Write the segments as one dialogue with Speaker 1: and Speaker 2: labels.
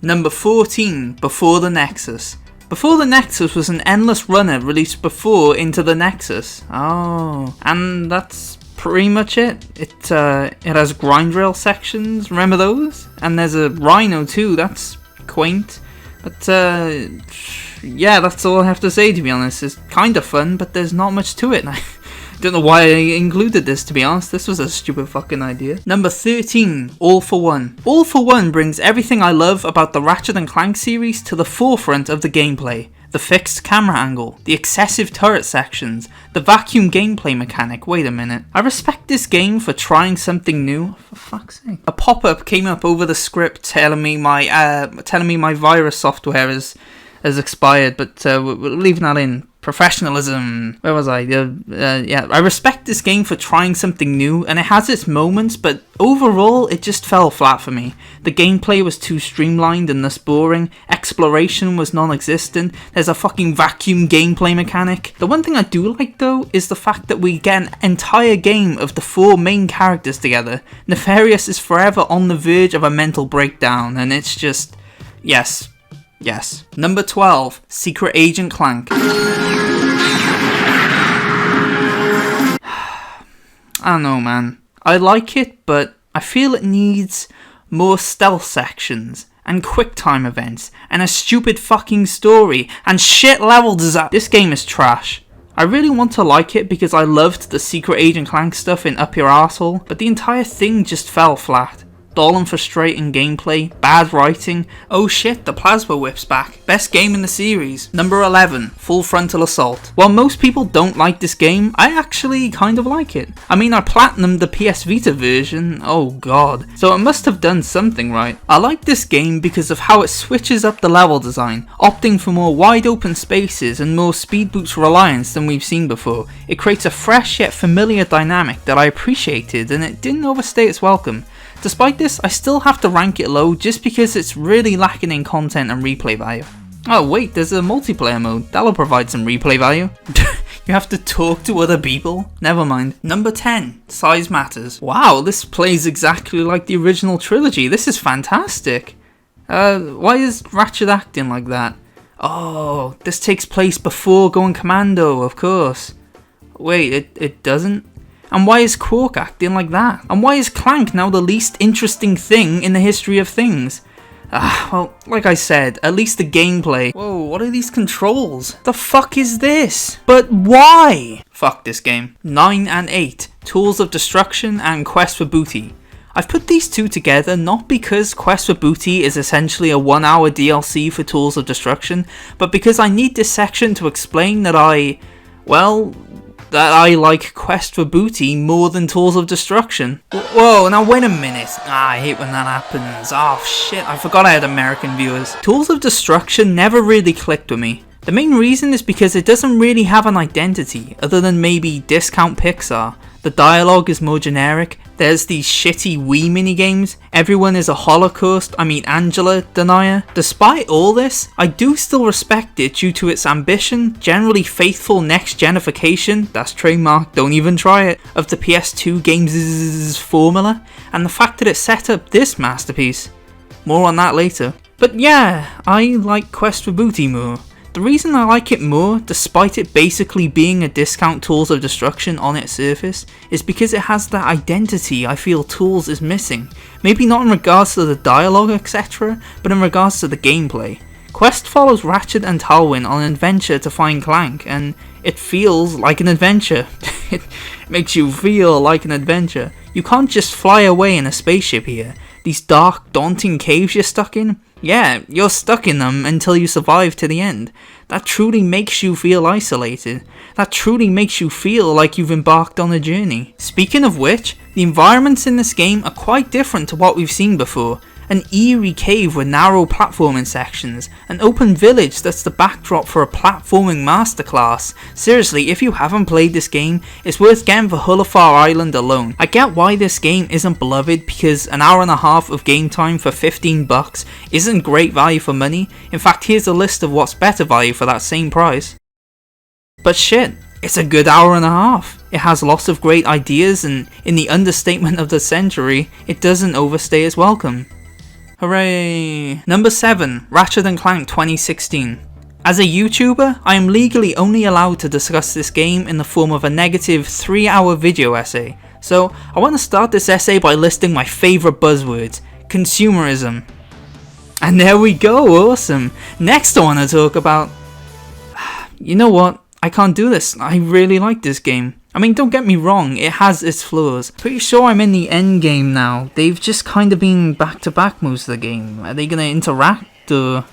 Speaker 1: Number 14, Before the Nexus. Before the Nexus was an endless runner released before Into the Nexus. Oh, and that's pretty much it. It has grind rail sections, remember those? And there's a rhino too, that's quaint. But yeah, that's all I have to say, to be honest. It's kind of fun, but there's not much to it. I don't know why I included this, to be honest. This was a stupid fucking idea. Number 13, All for One. All for One brings everything I love about the Ratchet & Clank series to the forefront of the gameplay. The fixed camera angle, the excessive turret sections, the vacuum gameplay mechanic. Wait a minute. I respect this game for trying something new. For fuck's sake. A pop-up came up over the script telling me my virus software has expired, but we're leaving that in. Professionalism. Where was I? Yeah, I respect this game for trying something new, and it has its moments, but overall it just fell flat for me. The gameplay was too streamlined and thus boring. Exploration was non-existent. There's a fucking vacuum gameplay mechanic. The one thing I do like though is the fact that we get an entire game of the 4 main characters together. Nefarious is forever on the verge of a mental breakdown, and it's just... yes. Number 12, Secret Agent Clank. I don't know, man. I like it, but I feel it needs more stealth sections and quick time events and a stupid fucking story and shit level design. This game is trash. I really want to like it because I loved the Secret Agent Clank stuff in Up Your Arsehole, but the entire thing just fell flat. Dull and frustrating gameplay, bad writing. Oh shit, the plasma whip's back. Best game in the series. Number 11, Full Frontal Assault. While most people don't like this game, I actually kind of like it. I mean, I platinumed the PS Vita version, oh god, so it must have done something right. I like this game because of how it switches up the level design, opting for more wide open spaces and more speed boost reliance than we've seen before. It creates a fresh yet familiar dynamic that I appreciated, and it didn't overstay its welcome. Despite this, I still have to rank it low just because it's really lacking in content and replay value. Oh wait, there's a multiplayer mode, that'll provide some replay value. You have to talk to other people? Never mind. Number 10, Size Matters. Wow, this plays exactly like the original trilogy, this is fantastic. Why is Ratchet acting like that? Oh, this takes place before going Commando, of course. Wait, it doesn't? And why is Quark acting like that? And why is Clank now the least interesting thing in the history of things? Well, like I said, at least the gameplay. Whoa, what are these controls? The fuck is this? But why? Fuck this game. 9 and 8, Tools of Destruction and Quest for Booty. I've put these two together not because Quest for Booty is essentially a 1-hour DLC for Tools of Destruction, but because I need this section to explain that I like Quest for Booty more than Tools of Destruction. Whoa, now wait a minute. I hate when that happens. Oh shit, I forgot I had American viewers. Tools of Destruction never really clicked with me. The main reason is because it doesn't really have an identity, other than maybe Discount Pixar. The dialogue is more generic, there's these shitty Wii minigames, everyone is a Angela denier. Despite all this, I do still respect it due to its ambition, generally faithful next-genification, that's trademark, don't even try it, of the PS2 games' formula, and the fact that it set up this masterpiece. More on that later. But yeah, I like Quest for Booty more. The reason I like it more, despite it basically being a discount Tools of Destruction on its surface, is because it has that identity I feel Tools is missing. Maybe not in regards to the dialogue etc, but in regards to the gameplay. Quest follows Ratchet and Talwyn on an adventure to find Clank, and it feels like an adventure. It makes you feel like an adventure. You can't just fly away in a spaceship here. These dark, daunting caves you're stuck in? Yeah, you're stuck in them until you survive to the end. That truly makes you feel isolated. That truly makes you feel like you've embarked on a journey. Speaking of which, the environments in this game are quite different to what we've seen before. An eerie cave with narrow platforming sections, an open village that's the backdrop for a platforming masterclass. Seriously, if you haven't played this game, it's worth getting for Hullafar Island alone. I get why this game isn't beloved because an hour and a half of game time for $15 isn't great value for money. In fact, here's a list of what's better value for that same price. But shit, it's a good hour and a half. It has lots of great ideas and, in the understatement of the century, it doesn't overstay its welcome. Hooray! Number 7, Ratchet Clank 2016. As a YouTuber, I am legally only allowed to discuss this game in the form of a negative 3-hour video essay, so I want to start this essay by listing my favourite buzzwords: consumerism. And there we go, awesome! Next I want to talk about... You know what? I can't do this. I really like this game. I mean, don't get me wrong, it has its flaws. Pretty sure I'm in the end game now. They've just kind of been back to back most of the game. Are they gonna interact?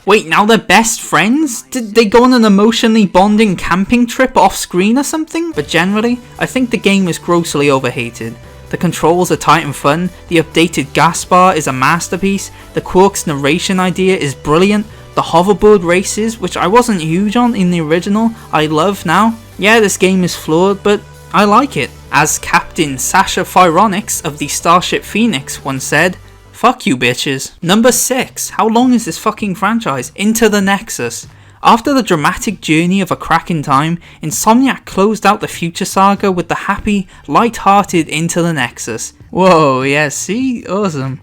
Speaker 1: Wait, now they're best friends? Did they go on an emotionally bonding camping trip off screen or something? But generally, I think the game is grossly overhated. The controls are tight and fun, the updated gas bar is a masterpiece, the Quark's narration idea is brilliant, the hoverboard races, which I wasn't huge on in the original, I love now. Yeah, this game is flawed, but I like it. As Captain Sasha Phyronix of the Starship Phoenix once said, fuck you bitches. Number 6, how long is this fucking franchise? Into the Nexus. After the dramatic journey of a crack in time, Insomniac closed out the Future Saga with the happy, light-hearted Into the Nexus. Whoa, yeah, see? Awesome.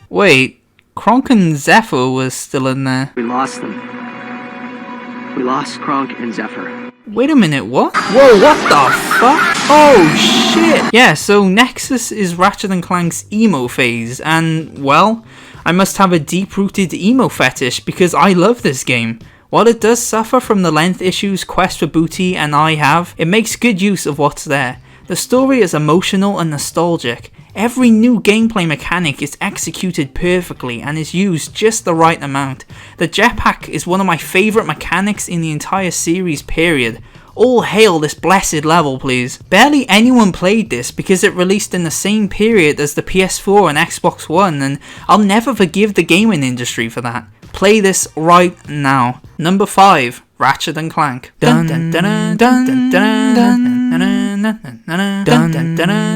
Speaker 1: Wait, Kronk and Zephyr was still in there.
Speaker 2: We lost them. We lost Kronk and Zephyr.
Speaker 1: Wait a minute, what? Whoa, what the fuck? Oh shit! Yeah, so Nexus is Ratchet & Clank's emo phase, and, well, I must have a deep-rooted emo fetish because I love this game. While it does suffer from the length issues Quest for Booty and I have, it makes good use of what's there. The story is emotional and nostalgic. Every new gameplay mechanic is executed perfectly and is used just the right amount. The jetpack is one of my favourite mechanics in the entire series, period. All hail this blessed level, please. Barely anyone played this because it released in the same period as the PS4 and Xbox One, and I'll never forgive the gaming industry for that. Play this right now. Number 5, Ratchet & Clank. Dun dun dun dun dun dun dun dun dun dun dun dun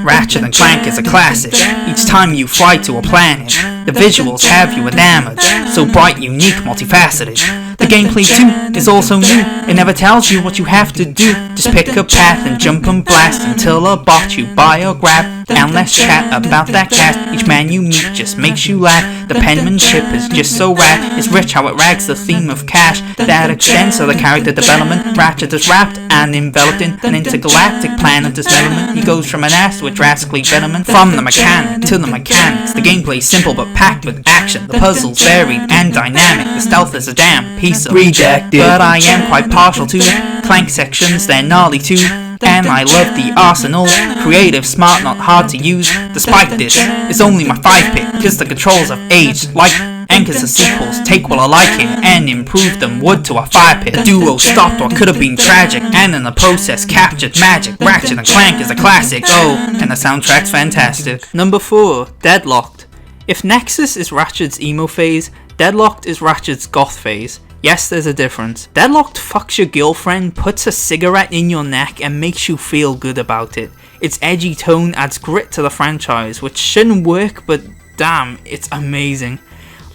Speaker 1: Ratchet & Clank is a classic. Each time you fly to a planet, the visuals have you enamored. So bright, unique, multifaceted. The gameplay too is also new. It never tells you what you have to do. Just pick a path and jump and blast until a bot you buy or grab. And let's chat about that cast. Each man you meet just makes you laugh. The penmanship is just so rad. It's rich how it rags the theme of cash that extends to the character development. Ratchet is wrapped and enveloped in an intergalactic plan of development. He goes from an ass to a drastically venomous. From the mechanic to the mechanics, the gameplay's simple but packed with action. The puzzle's varied and dynamic. The stealth is a damn piece of redacted. But I am quite partial to Clank sections, they're gnarly too. And I love the arsenal, creative, smart, not hard to use. Despite this, it's only my 5 pick, cause the controls have aged like and cause the sequels take what I like here and improve them wood to a 5 pick. The duo stopped what could have been tragic and in the process captured magic. Ratchet & Clank is a classic, oh, and the soundtrack's fantastic. Number 4, Deadlocked. If Nexus is Ratchet's emo phase, Deadlocked is Ratchet's goth phase. Yes, there's a difference. Deadlocked fucks your girlfriend, puts a cigarette in your neck and makes you feel good about it. Its edgy tone adds grit to the franchise, which shouldn't work, but damn, it's amazing.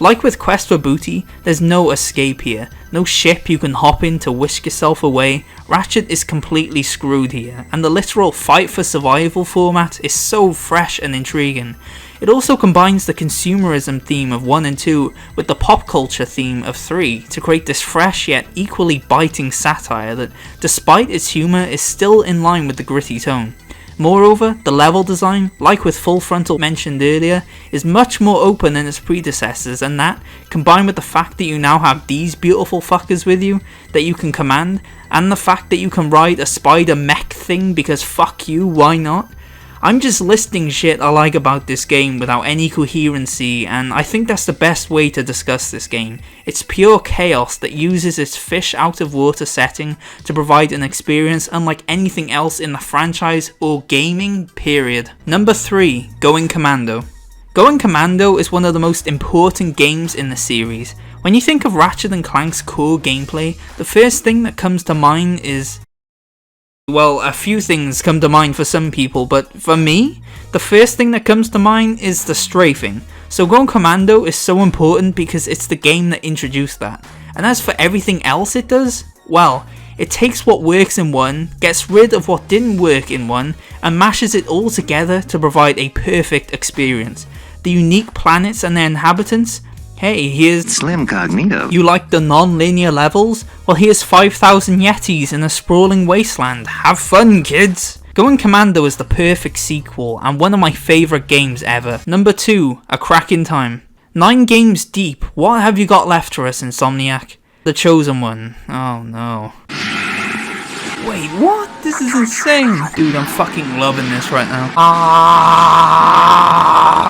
Speaker 1: Like with Quest for Booty, there's no escape here. No ship you can hop in to whisk yourself away. Ratchet is completely screwed here, and the literal fight for survival format is so fresh and intriguing. It also combines the consumerism theme of 1 and 2 with the pop culture theme of 3 to create this fresh yet equally biting satire that, despite its humour, is still in line with the gritty tone. Moreover, the level design, like with Full Frontal mentioned earlier, is much more open than its predecessors, and that, combined with the fact that you now have these beautiful fuckers with you that you can command, and the fact that you can ride a spider mech thing because fuck you, why not? I'm just listing shit I like about this game without any coherency, and I think that's the best way to discuss this game. It's pure chaos that uses its fish out of water setting to provide an experience unlike anything else in the franchise or gaming, period. Number 3, Going Commando. Going Commando is one of the most important games in the series. When you think of Ratchet & Clank's core gameplay, the first thing that comes to mind is Well, a few things come to mind for some people, but for me, the first thing that comes to mind is the strafing. So going Commando is so important because it's the game that introduced that. And as for everything else it does, well, it takes what works in one, gets rid of what didn't work in one, and mashes it all together to provide a perfect experience. The unique planets and their inhabitants? Hey, here's
Speaker 3: Slim Cognito.
Speaker 1: You like the non-linear levels? Well, here's 5,000 Yetis in a sprawling wasteland. Have fun, kids! Going Commando is the perfect sequel and one of my favourite games ever. Number 2, A Crack in Time. 9 games deep, what have you got left for us, Insomniac? The Chosen One. Oh no. Wait, what? This is insane! Dude, I'm fucking loving this right now.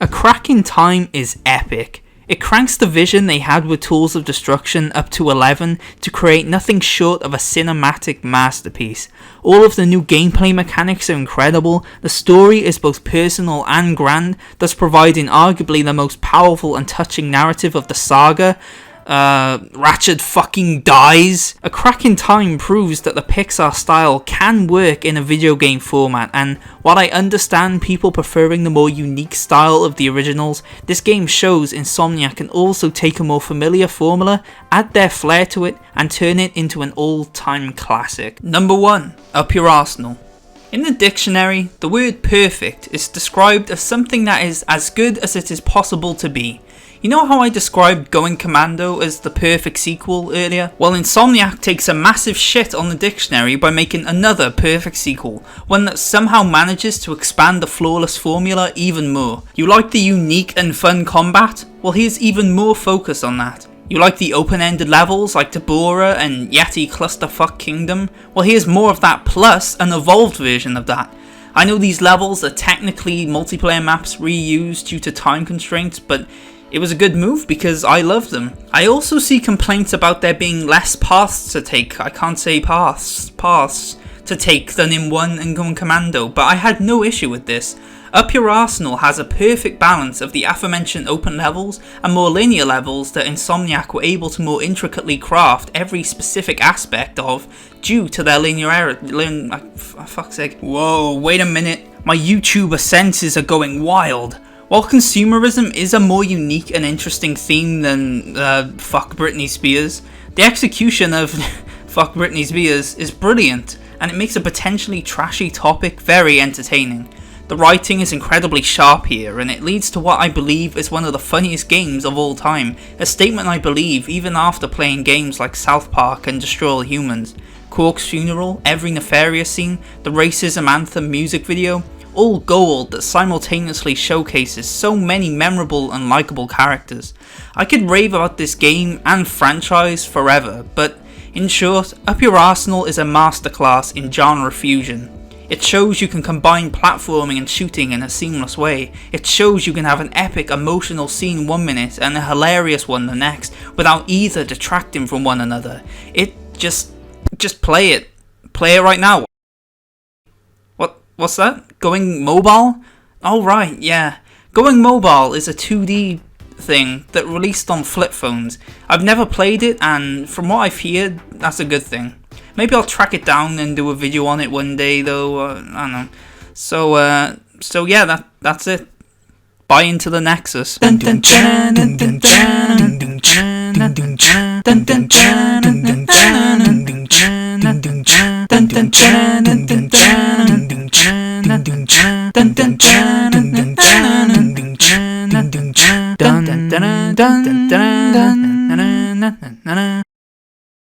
Speaker 1: A Crack in Time is epic. It cranks the vision they had with Tools of Destruction up to 11 to create nothing short of a cinematic masterpiece. All of the new gameplay mechanics are incredible, the story is both personal and grand, thus providing arguably the most powerful and touching narrative of the saga. Ratchet fucking dies. A Crack in Time proves that the Pixar style can work in a video game format, and while I understand people preferring the more unique style of the originals, this game shows Insomniac can also take a more familiar formula, add their flair to it, and turn it into an all-time classic. Number 1. Up Your Arsenal. In the dictionary, the word perfect is described as something that is as good as it is possible to be. You know how I described Going Commando as the perfect sequel earlier? Well, Insomniac takes a massive shit on the dictionary by making another perfect sequel, one that somehow manages to expand the flawless formula even more. You like the unique and fun combat? Well, here's even more focus on that. You like the open-ended levels like Tabora and Yeti Clusterfuck Kingdom? Well, here's more of that plus an evolved version of that. I know these levels are technically multiplayer maps reused due to time constraints, but it was a good move because I love them. I also see complaints about there being less paths to take. I can't say paths to take than in 1 and Going Commando, but I had no issue with this. Up Your Arsenal has a perfect balance of the aforementioned open levels and more linear levels that Insomniac were able to more intricately craft every specific aspect of due to their fuck's sake. Whoa, wait a minute. My YouTuber senses are going wild. While consumerism is a more unique and interesting theme than Fuck Britney Spears, the execution of Fuck Britney Spears is brilliant, and it makes a potentially trashy topic very entertaining. The writing is incredibly sharp here, and it leads to what I believe is one of the funniest games of all time, a statement I believe even after playing games like South Park and Destroy All Humans. Quark's funeral, every nefarious scene, the racism anthem music video, all gold that simultaneously showcases so many memorable and likable characters. I could rave about this game and franchise forever, but in short, Up Your Arsenal is a masterclass in genre fusion. It shows you can combine platforming and shooting in a seamless way. It shows you can have an epic emotional scene 1 minute and a hilarious one the next, without either detracting from one another. It just play it. Play it right now. What's that? Going Mobile? Oh right, yeah. Going Mobile is a 2D thing that released on flip phones. I've never played it, and from what I've heard, that's a good thing. Maybe I'll track it down and do a video on it one day though, I don't know. So yeah, that's it. Buy into the Nexus.